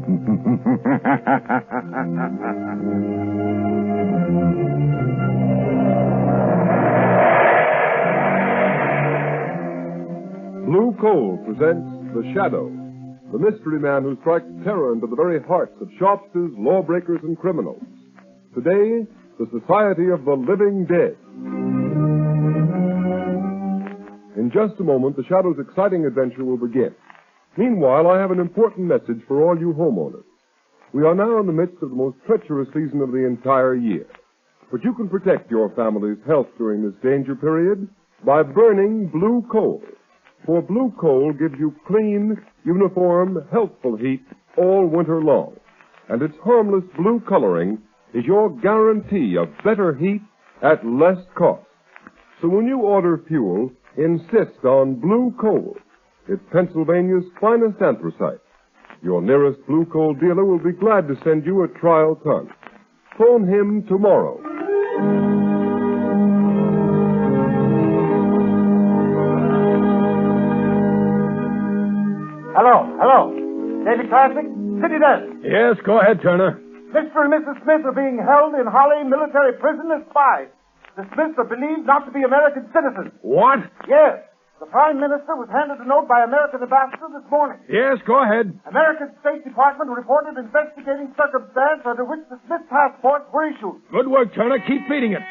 Blue Coal presents The Shadow, the mystery man who strikes terror into the very hearts of shopsters, lawbreakers, and criminals. Today, the Society of the Living Dead. In just a moment, The Shadow's exciting adventure will begin. Meanwhile, I have an important message for all you homeowners. We are now in the midst of the most treacherous season of the entire year. But you can protect your family's health during this danger period by burning blue coal. For blue coal gives you clean, uniform, healthful heat all winter long. And its harmless blue coloring is your guarantee of better heat at less cost. So when you order fuel, insist on blue coal. It's Pennsylvania's finest anthracite. Your nearest blue coal dealer will be glad to send you a trial ton. Phone him tomorrow. Hello. Daily Classic, City Desk. Yes, go ahead, Turner. Mr. and Mrs. Smith are being held in Holly military prison as spies. The Smiths are believed not to be American citizens. What? Yes. The Prime Minister was handed a note by American ambassador this morning. Yes, go ahead. American State Department reported investigating circumstance under which the Smith passports were issued. Good work, Turner. Keep feeding it.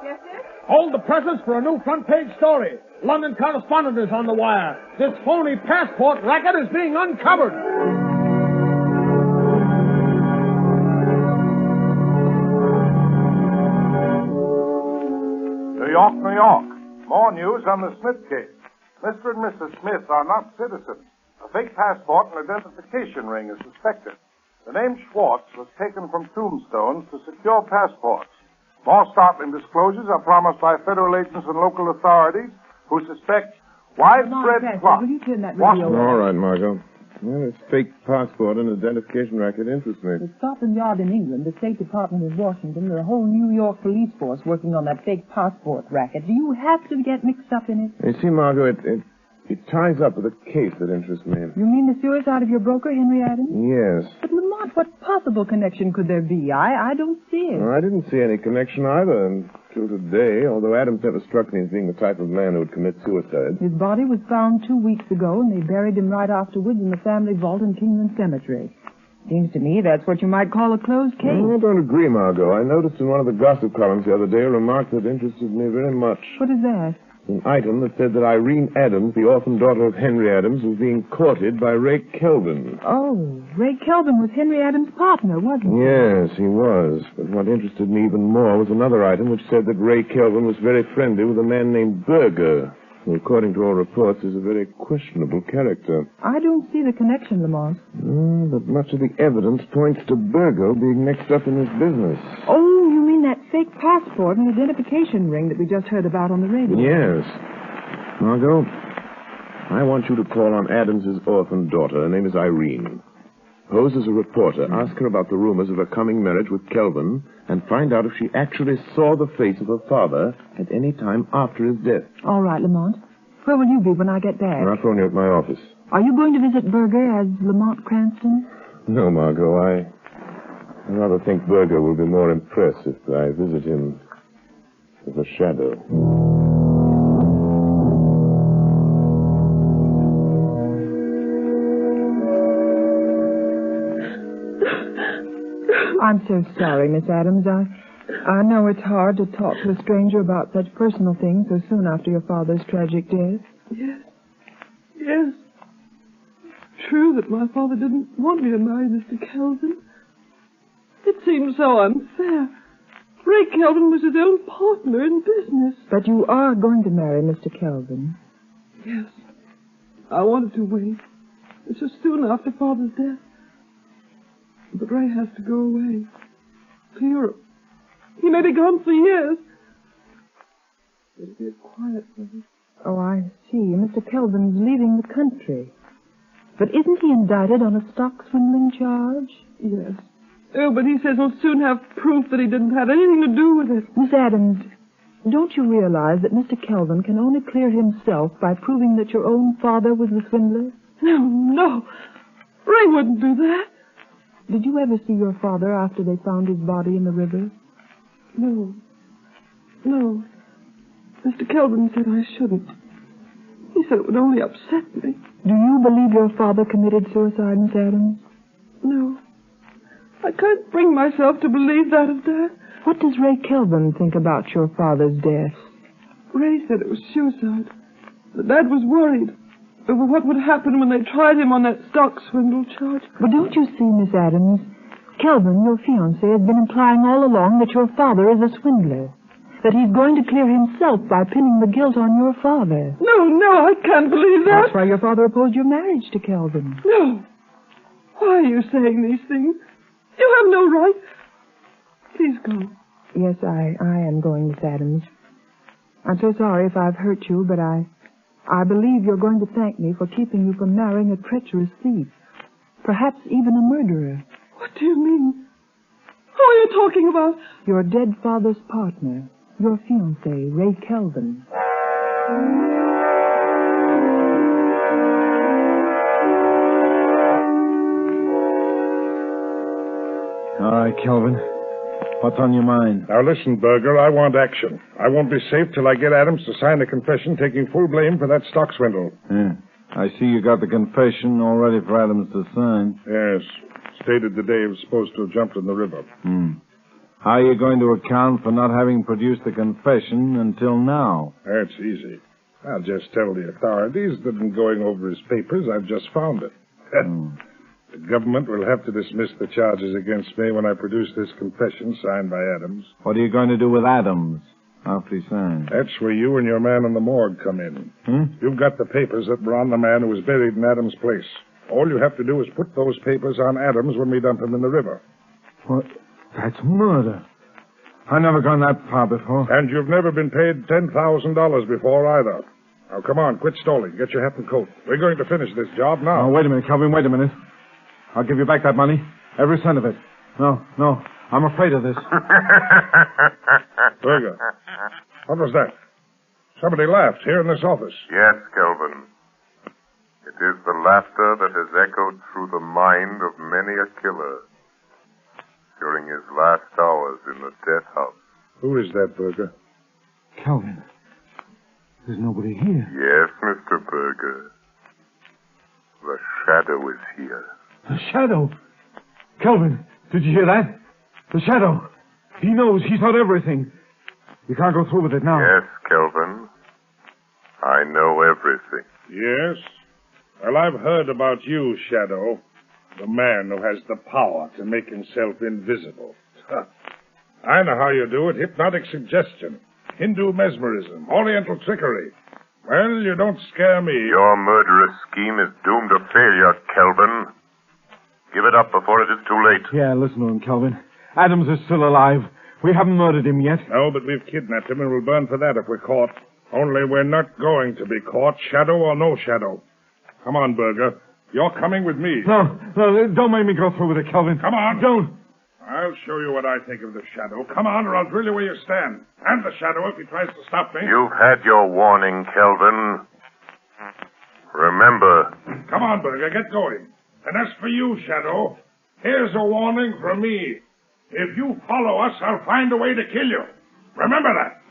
Yes, sir? Hold the presses for a new front-page story. London correspondent is on the wire. This phony passport racket is being uncovered. New York, New York. More news on the Smith case. Mr. and Mrs. Smith are not citizens. A fake passport and identification ring is suspected. The name Schwartz was taken from tombstones to secure passports. More startling disclosures are promised by federal agents and local authorities who suspect widespread plot. Will you turn that radio All right, Margo. Well, this fake passport and identification racket interests me. The Scotland Yard in England, the State Department in Washington, and a whole New York police force working on that fake passport racket. Do you have to get mixed up in it? You see, Margo, it ties up with a case that interests me. You mean the suicide of your broker, Henry Adams? Yes. But, Lamont, what possible connection could there be? I don't see it. Well, I didn't see any connection either until today, although Adams never struck me as being the type of man who would commit suicide. His body was found 2 weeks ago, and they buried him right afterwards in the family vault in Kingman Cemetery. Seems to me that's what you might call a closed case. I don't agree, Margo. I noticed in one of the gossip columns the other day a remark that interested me very much. What is that? An item that said that Irene Adams, the orphan daughter of Henry Adams, was being courted by Ray Kelvin. Oh, Ray Kelvin was Henry Adams' partner, wasn't he? Yes, he was. But what interested me even more was another item which said that Ray Kelvin was very friendly with a man named Berger, who, according to all reports, is a very questionable character. I don't see the connection, Lamont. But much of the evidence points to Berger being mixed up in this business. Oh, you mean that fake passport and identification ring that we just heard about on the radio? Yes. Margo, I want you to call on Adams's orphan daughter. Her name is Irene. Pose as a reporter. Ask her about the rumors of her coming marriage with Kelvin and find out if she actually saw the face of her father at any time after his death. All right, Lamont. Where will you be when I get back? I'll phone you at my office. Are you going to visit Berger as Lamont Cranston? No, Margo. I rather think Berger will be more impressed if I visit him as a shadow. I'm so sorry, Miss Adams. I know it's hard to talk to a stranger about such personal things so soon after your father's tragic death. Yes. True that my father didn't want me to marry Mr. Kelvin. It seems so unfair. Ray Kelvin was his own partner in business. But you are going to marry Mr. Kelvin. Yes. I wanted to wait. So soon after Father's death. But Ray has to go away. To Europe. He may be gone for years. It'll be a quiet place. Oh, I see. Mr. Kelvin's leaving the country. But isn't he indicted on a stock swindling charge? Yes. Oh, but he says he'll soon have proof that he didn't have anything to do with it. Miss Adams, don't you realize that Mr. Kelvin can only clear himself by proving that your own father was the swindler? No. Ray wouldn't do that. Did you ever see your father after they found his body in the river? No. No. Mr. Kelvin said I shouldn't. He said it would only upset me. Do you believe your father committed suicide, Miss Adams? No. I can't bring myself to believe that of Dad. What does Ray Kelvin think about your father's death? Ray said it was suicide. But Dad was worried over what would happen when they tried him on that stock swindle charge. But don't you see, Miss Adams, Kelvin, your fiancé, has been implying all along that your father is a swindler. That he's going to clear himself by pinning the guilt on your father. No, I can't believe that. That's why your father opposed your marriage to Kelvin. No. Why are you saying these things? You have no right. Please go. Yes, I am going, Miss Adams. I'm so sorry if I've hurt you, but I believe you're going to thank me for keeping you from marrying a treacherous thief. Perhaps even a murderer. What do you mean? Who are you talking about? Your dead father's partner. Your fiancé, Ray Kelvin. All right, Kelvin. What's on your mind? Now listen, Berger, I want action. I won't be safe till I get Adams to sign a confession taking full blame for that stock swindle. Yeah. I see you got the confession all ready for Adams to sign. Yes. Stated the day he was supposed to have jumped in the river. How are you going to account for not having produced the confession until now? That's easy. I'll just tell the authorities that in going over his papers, I've just found it. The government will have to dismiss the charges against me when I produce this confession signed by Adams. What are you going to do with Adams after he signs? That's where you and your man in the morgue come in. You've got the papers that were on the man who was buried in Adams' place. All you have to do is put those papers on Adams when we dump him in the river. What? That's murder. I've never gone that far before. And you've never been paid $10,000 before either. Now, come on, quit stalling. Get your hat and coat. We're going to finish this job now. Oh, wait a minute, Kelvin, wait a minute. I'll give you back that money. Every cent of it. No. I'm afraid of this. Berger, what was that? Somebody laughed here in this office. Yes, Kelvin. It is the laughter that has echoed through the mind of many a killer during his last hours in the death house. Who is that, Berger? Kelvin, there's nobody here. Yes, Mr. Berger. The shadow is here. The shadow? Kelvin, did you hear that? The shadow. He knows. He's heard everything. You can't go through with it now. Yes, Kelvin. I know everything. Yes? Well, I've heard about you, Shadow. The man who has the power to make himself invisible. I know how you do it. Hypnotic suggestion. Hindu mesmerism. Oriental trickery. Well, you don't scare me. Your murderous scheme is doomed to failure, Kelvin. Give it up before it is too late. Yeah, listen to him, Kelvin. Adams is still alive. We haven't murdered him yet. No, but we've kidnapped him and we'll burn for that if we're caught. Only we're not going to be caught, shadow or no shadow. Come on, Berger. You're coming with me. No, don't make me go through with it, Kelvin. Come on. Don't. I'll show you what I think of the shadow. Come on, or I'll drill you where you stand. And the shadow if he tries to stop me. You've had your warning, Kelvin. Remember. Come on, Berger, get going. And as for you, Shadow, here's a warning from me. If you follow us, I'll find a way to kill you. Remember that.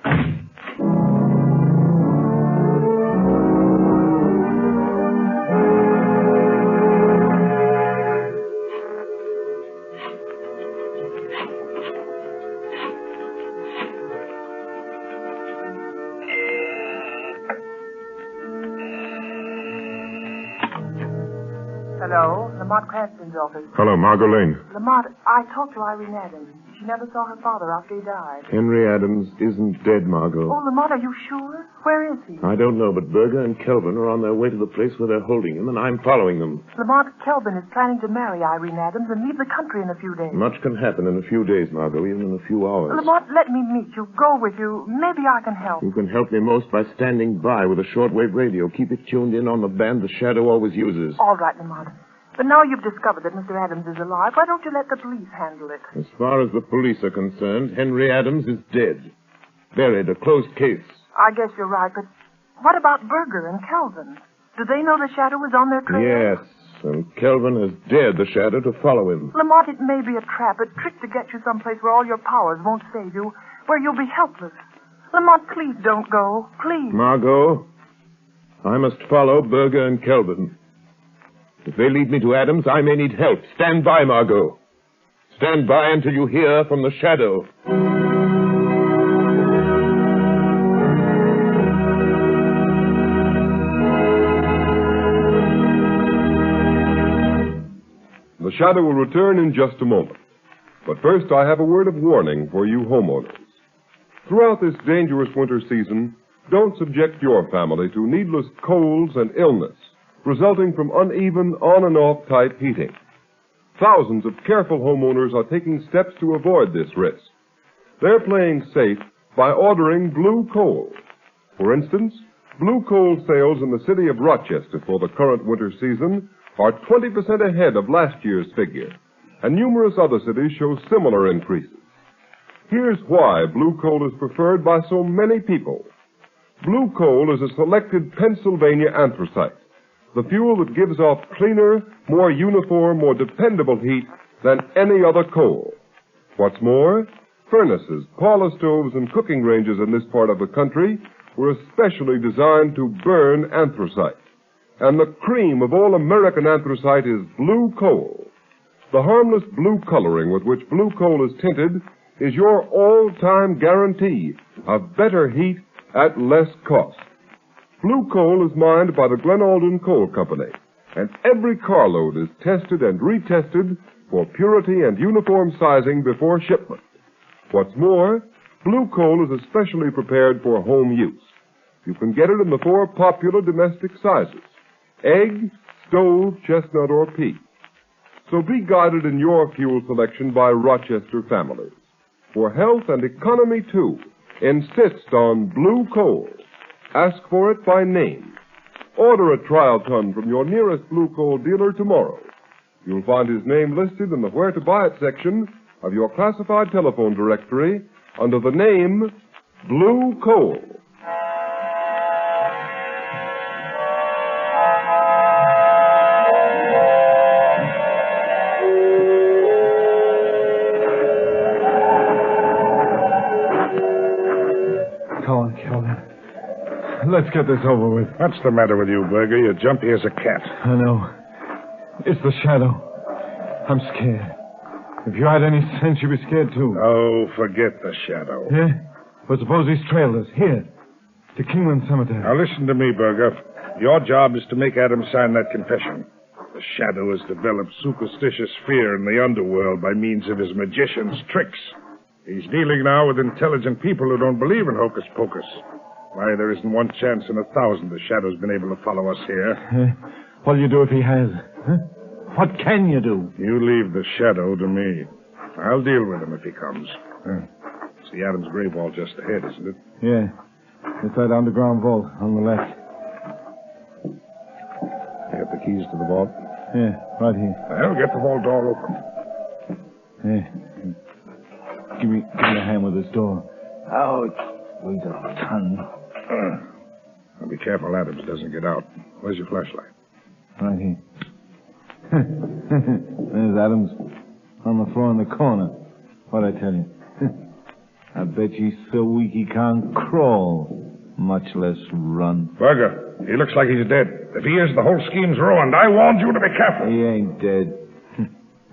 Hello, Lamont Cranston's office. Hello, Margo Lane. Lamont, I talked to Irene Adams. She never saw her father after he died. Henry Adams isn't dead, Margo. Oh, Lamont, are you sure? Where is he? I don't know, but Berger and Kelvin are on their way to the place where they're holding him, and I'm following them. Lamont, Kelvin is planning to marry Irene Adams and leave the country in a few days. Much can happen in a few days, Margo, even in a few hours. Lamont, let me meet you. Go with you. Maybe I can help. You can help me most by standing by with a shortwave radio. Keep it tuned in on the band the Shadow always uses. All right, Lamont. But now you've discovered that Mr. Adams is alive, why don't you let the police handle it? As far as the police are concerned, Henry Adams is dead. Buried, a closed case. I guess you're right, but what about Berger and Kelvin? Do they know the shadow is on their trail? Yes. and Kelvin has dared the shadow to follow him. Lamont, it may be a trap, a trick to get you someplace where all your powers won't save you, where you'll be helpless. Lamont, please don't go. Please. Margo, I must follow Berger and Kelvin. If they lead me to Adams, I may need help. Stand by, Margo. Stand by until you hear from the shadow. The shadow will return in just a moment. But first, I have a word of warning for you homeowners. Throughout this dangerous winter season, don't subject your family to needless colds and illness resulting from uneven on and off type heating. Thousands of careful homeowners are taking steps to avoid this risk. They're playing safe by ordering blue coal. For instance, blue coal sales in the city of Rochester for the current winter season are 20% ahead of last year's figure, and numerous other cities show similar increases. Here's why blue coal is preferred by so many people. Blue coal is a selected Pennsylvania anthracite, the fuel that gives off cleaner, more uniform, more dependable heat than any other coal. What's more, furnaces, parlor stoves, and cooking ranges in this part of the country were especially designed to burn anthracite. And the cream of all American anthracite is blue coal. The harmless blue coloring with which blue coal is tinted is your all-time guarantee of better heat at less cost. Blue coal is mined by the Glen Alden Coal Company, and every carload is tested and retested for purity and uniform sizing before shipment. What's more, blue coal is especially prepared for home use. You can get it in the 4 popular domestic sizes: egg, stove, chestnut, or pea. So be guided in your fuel selection by Rochester families. For health and economy, too, insist on blue coal. Ask for it by name. Order a trial ton from your nearest blue coal dealer tomorrow. You'll find his name listed in the Where to Buy It section of your classified telephone directory under the name Blue Coal. Let's get this over with. What's the matter with you, Berger? You're jumpy as a cat. I know. It's the shadow. I'm scared. If you had any sense, you'd be scared, too. Oh, forget the shadow. Yeah? But suppose he's trailed us. Here. To Kingland Cemetery. Now, listen to me, Berger. Your job is to make Adams sign that confession. The shadow has developed superstitious fear in the underworld by means of his magician's tricks. He's dealing now with intelligent people who don't believe in hocus pocus. Why, there isn't one chance in 1,000 the shadow's been able to follow us here. What'll you do if he has? Huh? What can you do? You leave the shadow to me. I'll deal with him if he comes. It's the Adams grave wall just ahead, isn't it? Yeah. It's that underground vault on the left. You got the keys to the vault? Yeah, right here. Well, get the vault door open. Yeah. Give me a hand with this door. Ouch. Weighs a ton. Now be careful Adams doesn't get out. Where's your flashlight? Right here. There's Adams on the floor in the corner. What'd I tell you? I bet he's so weak he can't crawl, much less run. Berger, he looks like he's dead. If he is, the whole scheme's ruined. I warned you to be careful. He ain't dead.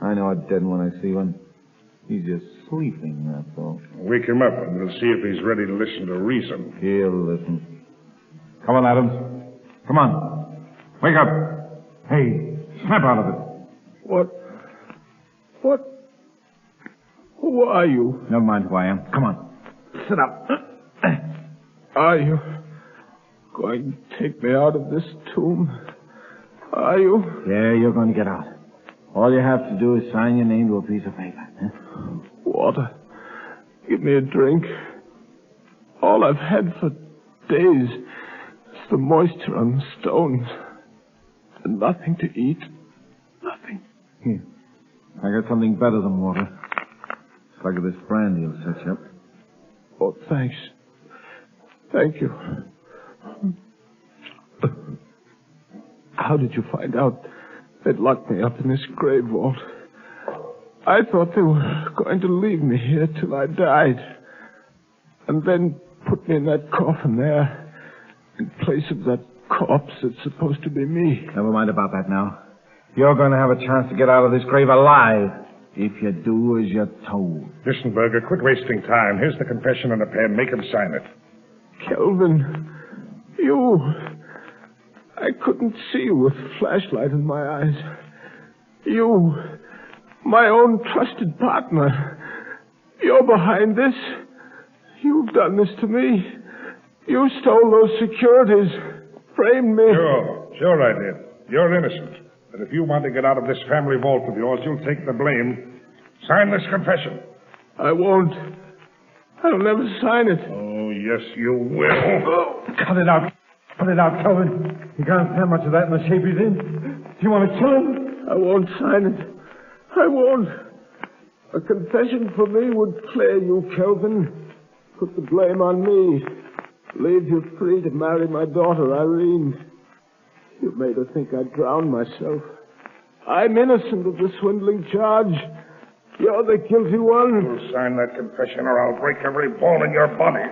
I know a dead one when I see one. He's just sleeping, that's all. Wake him up, and we'll see if he's ready to listen to reason. He'll listen. Come on, Adams. Come on. Wake up. Hey, snap out of it. What? Who are you? Never mind who I am. Come on. Sit up. Are you going to take me out of this tomb? Are you? Yeah, you're going to get out. All you have to do is sign your name to a piece of paper. Huh? Water. Give me a drink. All I've had for days is the moisture on the stones. And nothing to eat. Nothing. Here. I got something better than water. It's like this brandy will set you up. Oh, thanks. Thank you. How did you find out They'd locked me up in this grave vault. I thought they were going to leave me here till I died. And then put me in that coffin there, in place of that corpse that's supposed to be me. Never mind about that now. You're going to have a chance to get out of this grave alive, if you do as you're told. Listen, Berger, quit wasting time. Here's the confession and a pen. Make him sign it. Kelvin, you... I couldn't see you with a flashlight in my eyes. You, my own trusted partner, you're behind this. You've done this to me. You stole those securities, framed me. Sure I did. You're innocent. But if you want to get out of this family vault of yours, you'll take the blame. Sign this confession. I won't. I'll never sign it. Oh, yes, you will. Cut it out. Cut it out, Kelvin. You can't stand much of that in the shape he's in. Do you want to kill him? I won't sign it. I won't. A confession for me would clear you, Kelvin. Put the blame on me. Leave you free to marry my daughter, Irene. You made her think I drowned myself. I'm innocent of the swindling charge. You're the guilty one. You'll sign that confession or I'll break every bone in your body.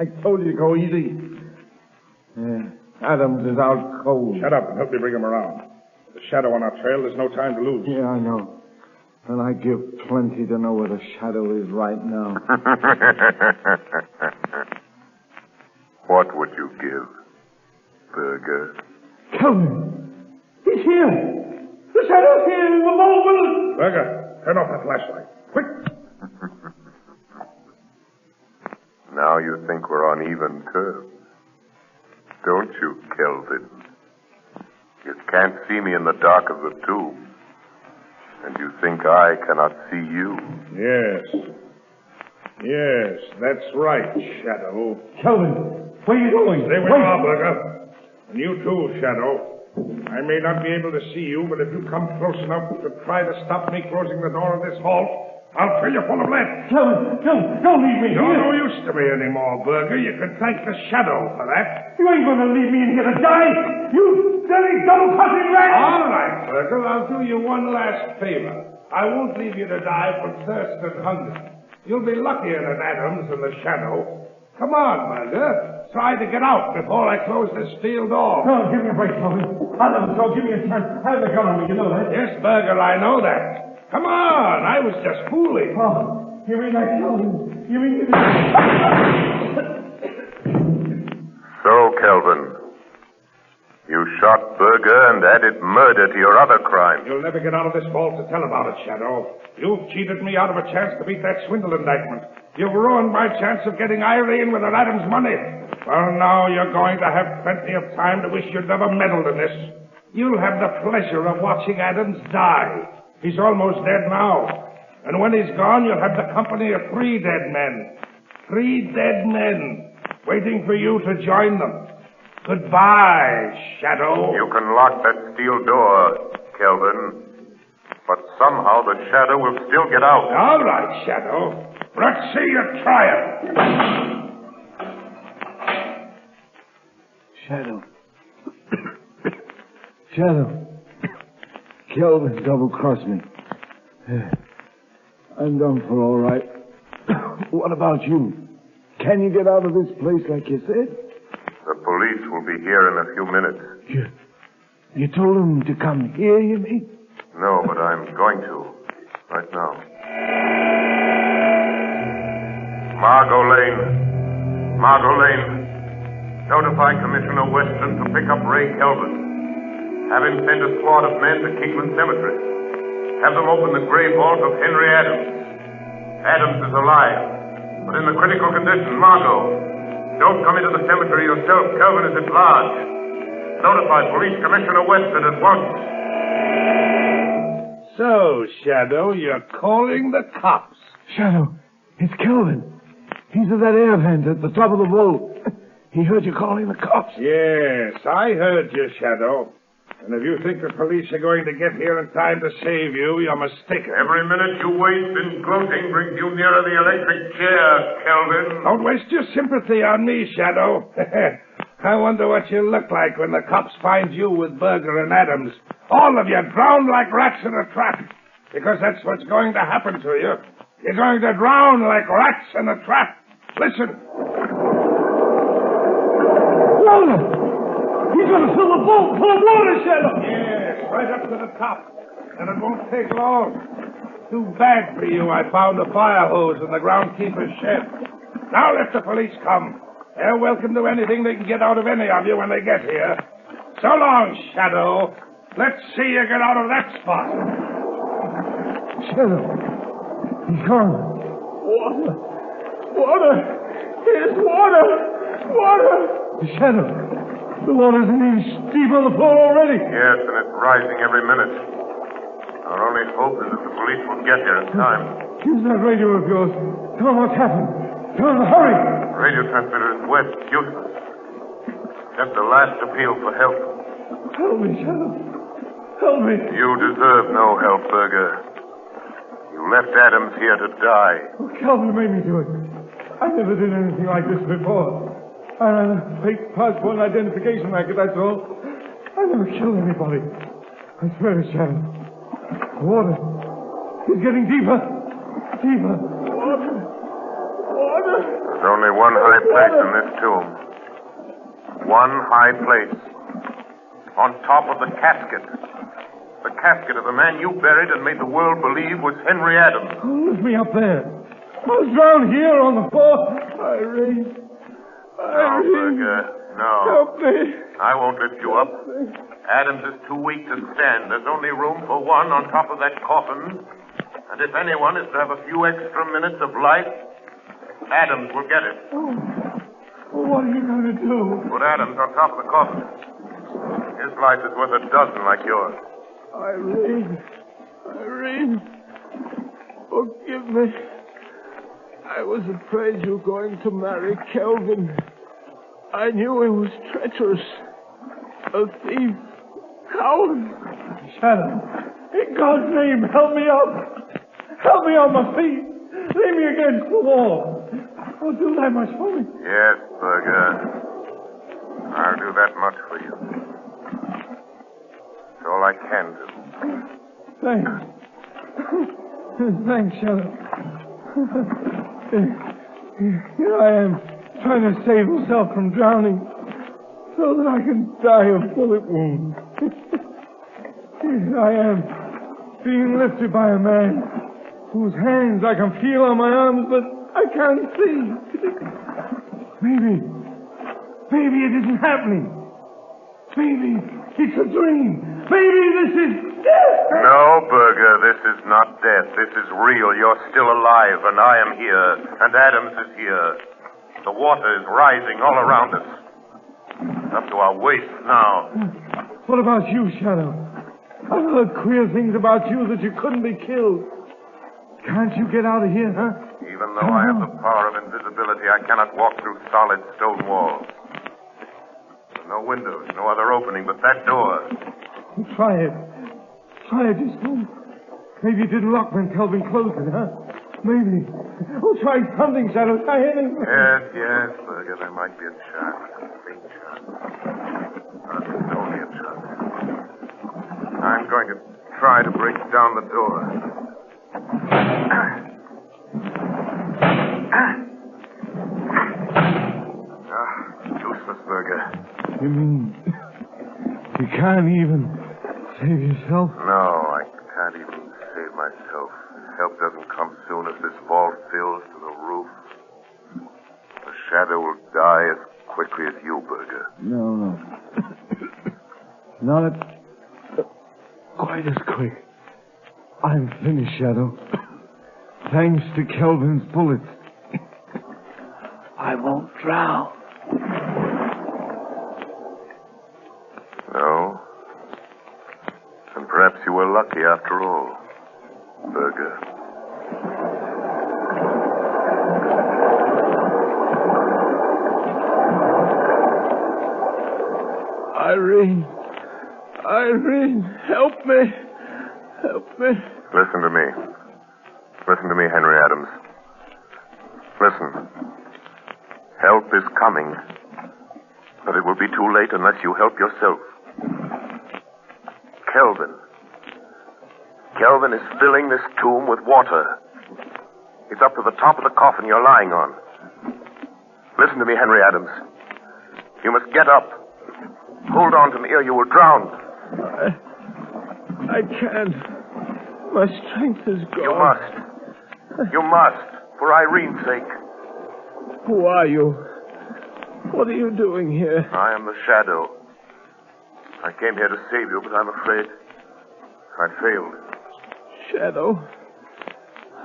I told you to go easy. Adams is out cold. Shut up and help me bring him around. The shadow on our trail, there's no time to lose. Yeah, I know. And I give plenty to know where the shadow is right now. What would you give, Berger? Kelvin! He's here! The shadow's here! The mole will... Berger, turn off that flashlight. Quick! Now you think we're on even terms. Don't you, Kelvin? You can't see me in the dark of the tomb. And you think I cannot see you? Yes, that's right, Shadow. Kelvin, where are you going? Stay where you are, Berger. And you too, Shadow. I may not be able to see you, but if you come close enough to try to stop me closing the door of this vault, I'll fill you full of lead. Kelvin, don't leave me You're here. no use to me anymore, Berger. You can thank the Shadow for that. You ain't going to leave me in here to die. You silly, double-crossing rat. All right, Berger. I'll do you one last favor. I won't leave you to die from thirst and hunger. You'll be luckier than Adams and the Shadow. Come on, Berger. Try to get out before I close this steel door. No, give me a break, Kelvin. Adams, don't give me a chance. I have the gun on me, you know that. Yes, Berger, I know that. Come on, I was just fooling. Oh, you mean I killed him? You mean... So, Kelvin, you shot Berger and added murder to your other crimes. You'll never get out of this vault to tell about it, Shadow. You've cheated me out of a chance to beat that swindle indictment. You've ruined my chance of getting Irene with her Adams money. Well, now you're going to have plenty of time to wish you'd never meddled in this. You'll have the pleasure of watching Adams die. He's almost dead now. And when he's gone, you'll have the company of 3 dead men. 3 dead men waiting for you to join them. Goodbye, Shadow. You can lock that steel door, Kelvin. But somehow the Shadow will still get out. All right, Shadow. Let's see you try it. Shadow. Shadow. Kelvin double-crossed me. I'm done for all right. What about you? Can you get out of this place like you said? The police will be here in a few minutes. You told them to come here, you mean? No, but I'm going to. Right now. Margo Lane. Notify Commissioner Weston to pick up Ray Kelvin. Have him send a squad of men to Kingman Cemetery. Have them open the grave vault of Henry Adams. Adams is alive, but in the critical condition. Margo, don't come into the cemetery yourself. Kelvin is at large. Notify Police Commissioner Weston at once. So, Shadow, you're calling the cops. Shadow, it's Kelvin. He's at that air vent at the top of the vault. He heard you calling the cops. Yes, I heard you, Shadow. And if you think the police are going to get here in time to save you, you're mistaken. Every minute you waste in gloating brings you nearer the electric chair, Kelvin. Don't waste your sympathy on me, Shadow. I wonder what you look like when the cops find you with Berger and Adams. All of you drowned like rats in a trap. Because that's what's going to happen to you. You're going to drown like rats in a trap. Listen. Water! He's going to fill the boat full of water, Shadow! Yes, right up to the top. And it won't take long. Too bad for you I found a fire hose in the groundkeeper's shed. Now let the police come. They're welcome to anything they can get out of any of you when they get here. So long, Shadow. Let's see you get out of that spot. Shadow. He's gone. Water. Water. Here's water. Water. Shadow. The water's an inch deep on the floor already. Yes, and it's rising every minute. Our only hope is that the police will get here in time. Use that radio of yours. Tell them what's happened. Tell them to hurry. Radio transmitter is wet, useless. Just a last appeal for help. Help me, Shadow. Help me. You deserve no help, Berger. You left Adams here to die. Oh, Kelvin made me do it. I never did anything like this before. I ran a fake passport and identification racket, that's all. I never killed anybody. I swear it, Shadow. Water. It's getting deeper. Deeper. Water. Water. There's only one high place in this tomb. One high place. On top of the casket. The casket of the man you buried and made the world believe was Henry Adams. Oh, lift me up there. I was drowned here on the floor. Irene. No, Berger. No. Help me. I won't lift you up. Adams is too weak to stand. There's only room for one on top of that coffin. And if anyone is to have a few extra minutes of life, Adams will get it. Oh, what are you going to do? Put Adams on top of the coffin. His life is worth a dozen like yours. Irene. Irene. Forgive me. I was afraid you were going to marry Kelvin. I knew he was treacherous. A thief. Coward. Shadow. In God's name, help me up. Help me on my feet. Lay me against the wall. Oh, do that much for me. Yes, Berger. I'll do that much for you. It's all I can do. Thanks. Thanks, Shadow. Here I am, trying to save myself from drowning, so that I can die of bullet wounds. Here I am, being lifted by a man whose hands I can feel on my arms, but I can't see. Maybe it isn't happening. Maybe it's a dream. Maybe this is death. No, Berger, this is not death. This is real. You're still alive, and I am here, and Adams is here. The water is rising all around us. Up to our waists now. What about you, Shadow? I've heard queer things about you that you couldn't be killed. Can't you get out of here, huh? Even though I have the power of invisibility, I cannot walk through solid stone walls. No windows, no other opening but that door. Try it. Try it this time. Maybe you didn't lock when Kelvin closed it, huh? Maybe. Oh, try something, Shadow. Try anything. Yes, Berger, there might be a chance. A faint chance. But it's only a chance. I'm going to try to break down the door. Useless, Berger. You mean you can't even save yourself? No, I can't even save myself. Help doesn't come soon as this vault fills to the roof. The Shadow will die as quickly as you, Berger. No. Not quite as quick. I'm finished, Shadow. Thanks to Kelvin's bullets. I won't drown. No? And perhaps you were lucky after all, Berger. Irene, help me. Help me. Listen to me. Listen to me, Henry Adams. Listen. Help is coming. But it will be too late unless you help yourself. Kelvin. Kelvin is filling this tomb with water. It's up to the top of the coffin you're lying on. Listen to me, Henry Adams. You must get up. Hold on to me or you will drown. I can't. My strength is gone. You must. You must, for Irene's sake. Who are you? What are you doing here? I am the Shadow. I came here to save you, but I'm afraid I failed. Shadow?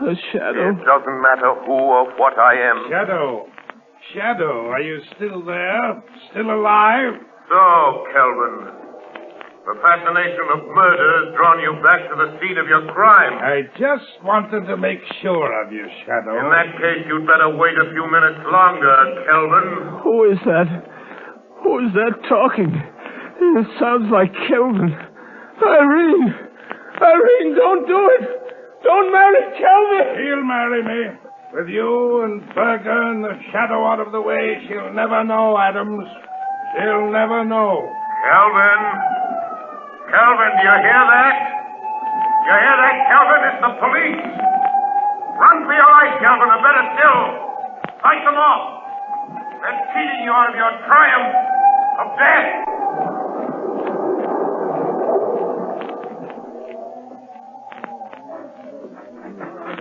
A shadow? It doesn't matter who or what I am. Shadow. Shadow, are you still there? Still alive? So, Kelvin, the fascination of murder has drawn you back to the scene of your crime. I just wanted to make sure of you, Shadow. In that case, you'd better wait a few minutes longer, Kelvin. Who is that? Who is that talking? It sounds like Kelvin. Irene! Irene, don't do it! Don't marry Kelvin! She'll marry me. With you and Berger and the Shadow out of the way, she'll never know, Adams. She'll never know. Kelvin! Kelvin, do you hear that? You hear that, Kelvin? It's the police. Run for your life, Kelvin, or better still, fight them off. They're cheating you out of your triumph of death.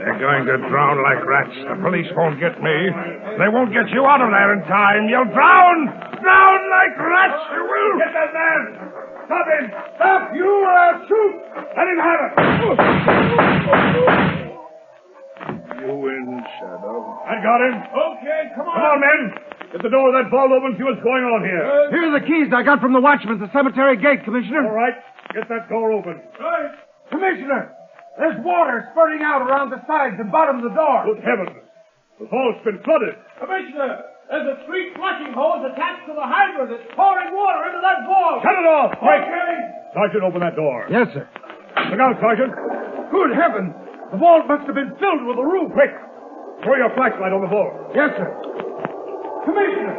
They're going to drown like rats. The police won't get me. They won't get you out of there in time. You'll drown! Drown like rats, you will! Get that man! Stop him! Stop! You or I'll shoot! Let him have it! You win, Shadow. I got him. Okay, come on. Come on, men. Get the door of that vault open, see what's going on here. Here are the keys I got from the watchman at the cemetery gate, Commissioner. All right. Get that door open. Right. Commissioner, there's water spurting out around the sides and bottom of the door. Good heavens. The vault's been flooded. Commissioner, there's a 3 flushing hose attached to the hydrant that's pouring water into that vault. Shut it off, quick. Okay. Sergeant, open that door. Yes, sir. Look out, Sergeant. Good heavens. The vault must have been filled with the roof. Quick. Throw your flashlight on the vault. Yes, sir. Commissioner,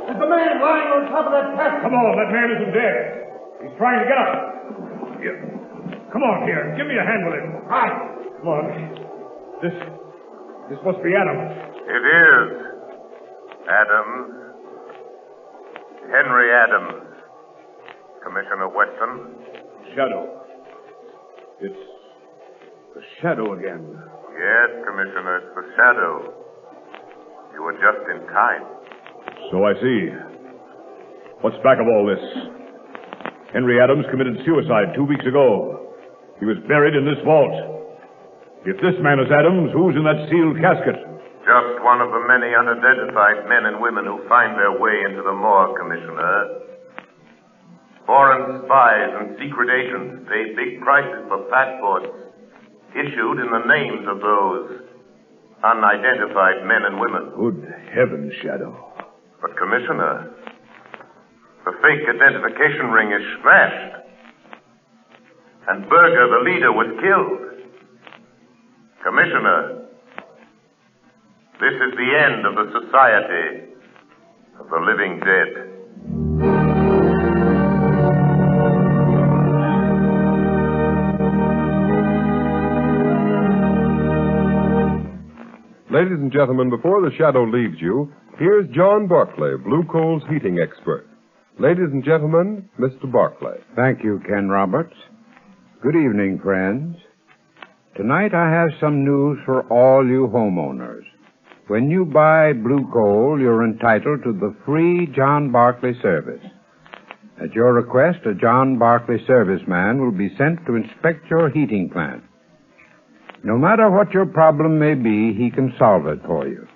is the man lying on top of that casket? Come on, that man isn't dead. He's trying to get up. Here. Come on, here. Give me a hand with him. Right. Come on. This must be Adams. It is Adams. Henry Adams. Commissioner Weston. Shadow. It's the Shadow again. Yes, Commissioner, it's the Shadow. You were just in time. So I see. What's back of all this? Henry Adams committed suicide 2 weeks ago. He was buried in this vault. If this man is Adams, who's in that sealed casket? Just one of the many unidentified men and women who find their way into the morgue, Commissioner. Foreign spies and secret agents pay big prices for passports issued in the names of those unidentified men and women. Good heavens, Shadow. But, Commissioner, the fake identification ring is smashed. And Berger, the leader, was killed. Commissioner, this is the end of the Society of the Living Dead. Ladies and gentlemen, before the Shadow leaves you, here's John Barclay, Blue Coal's heating expert. Ladies and gentlemen, Mr. Barclay. Thank you, Ken Roberts. Good evening, friends. Tonight I have some news for all you homeowners. When you buy Blue Coal, you're entitled to the free John Barclay service. At your request, a John Barclay serviceman will be sent to inspect your heating plant. No matter what your problem may be, he can solve it for you.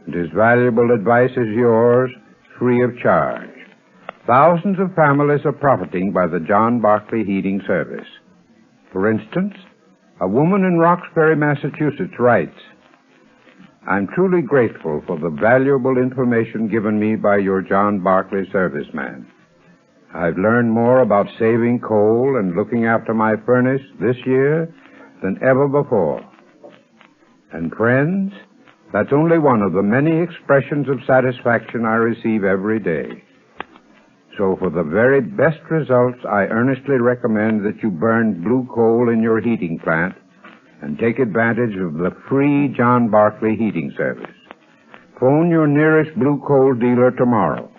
And his valuable advice is yours, free of charge. Thousands of families are profiting by the John Barclay heating service. For instance, a woman in Roxbury, Massachusetts writes, I'm truly grateful for the valuable information given me by your John Barclay serviceman. I've learned more about saving coal and looking after my furnace this year than ever before. And friends, that's only one of the many expressions of satisfaction I receive every day. So for the very best results, I earnestly recommend that you burn blue coal in your heating plant and take advantage of the free John Barclay heating service. Phone your nearest blue coal dealer tomorrow.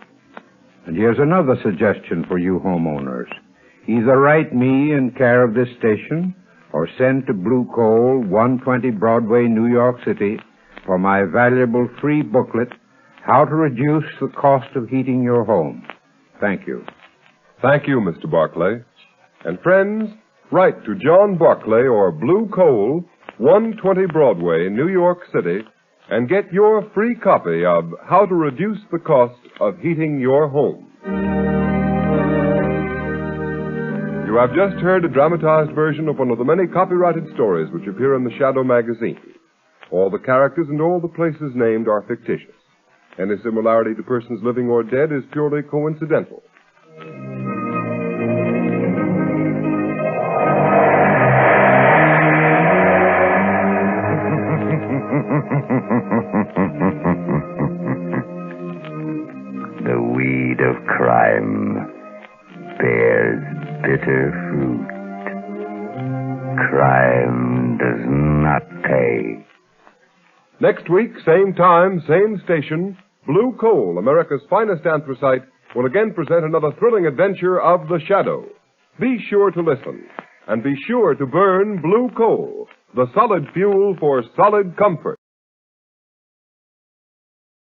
And here's another suggestion for you homeowners. Either write me in care of this station or send to Blue Coal, 120 Broadway, New York City, for my valuable free booklet, How to Reduce the Cost of Heating Your Home. Thank you. Thank you, Mr. Barclay. And friends, write to John Barclay or Blue Coal, 120 Broadway, New York City, and get your free copy of How to Reduce the Cost of Heating Your Home. You have just heard a dramatized version of one of the many copyrighted stories which appear in the Shadow magazine. All the characters and all the places named are fictitious. Any similarity to persons living or dead is purely coincidental. The weed of crime bears bitter fruit. Crime does not pay. Next week, same time, same station, Blue Coal, America's finest anthracite, will again present another thrilling adventure of the Shadow. Be sure to listen, and be sure to burn Blue Coal, the solid fuel for solid comfort.